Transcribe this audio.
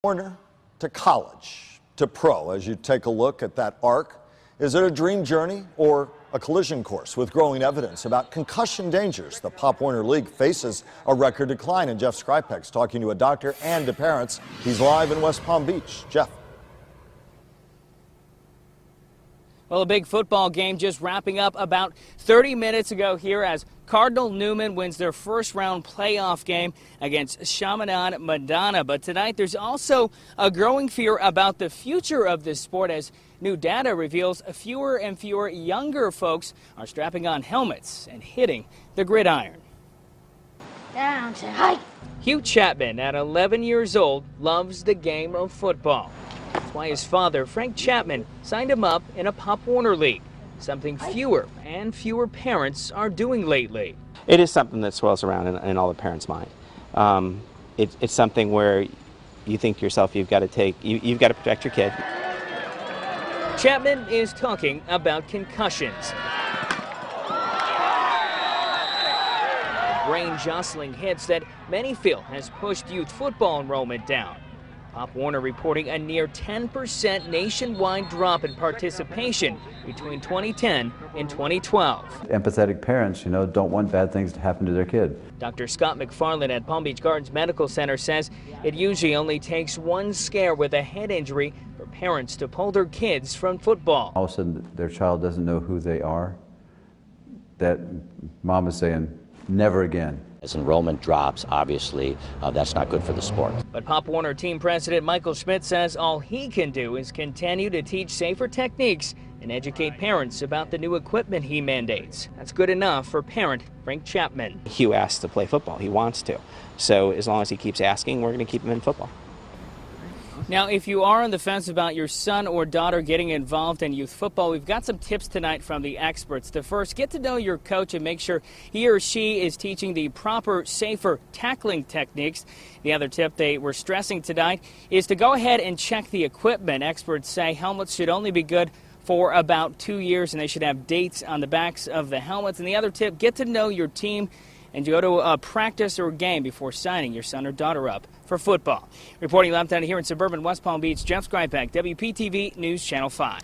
Corner to college to pro. As you take a look at that arc, is it a dream journey or a collision course with growing evidence about concussion dangers? The Pop Warner League faces a record decline, and Jeff Skripek's talking to a doctor and to parents. He's live in West Palm Beach. Jeff. Well, a big football game just wrapping up about 30 minutes ago here as Cardinal Newman wins their first round playoff game against Chaminade Madonna. But tonight there's also a growing fear about the future of this sport as new data reveals fewer and fewer younger folks are strapping on helmets and hitting the gridiron. Down, say hi. Hugh Chapman, at 11 years old, loves the game of football. That's why his father, Frank Chapman, signed him up in a Pop Warner League, something fewer and fewer parents are doing lately. It is something that swirls around in all the parents' mind. It's something where you think to yourself, you've got to protect your kid. Chapman is talking about concussions. Brain-jostling hits that many feel has pushed youth football enrollment down. Pop Warner reporting a near 10% nationwide drop in participation between 2010 and 2012. Empathetic parents, don't want bad things to happen to their kid. Dr. Scott McFarland at Palm Beach Gardens Medical Center says it usually only takes one scare with a head injury for parents to pull their kids from football. All of a sudden, their child doesn't know who they are. That mom is saying, never again. As enrollment drops, obviously, that's not good for the sport. But Pop Warner team president Michael Schmidt says all he can do is continue to teach safer techniques and educate parents about the new equipment he mandates. That's good enough for parent Frank Chapman. Hugh asks to play football. He wants to. So as long as he keeps asking, we're going to keep him in football. Now, if you are on the fence about your son or daughter getting involved in youth football, we've got some tips tonight from the experts. The first, get to know your coach and make sure he or she is teaching the proper, safer tackling techniques. The other tip they were stressing tonight is to go ahead and check the equipment. Experts say helmets should only be good for about 2 years, and they should have dates on the backs of the helmets. And the other tip, get to know your team and go to a practice or a game before signing your son or daughter up for football. Reporting live down here in suburban West Palm Beach, Jeff Skripek, WPTV News Channel 5.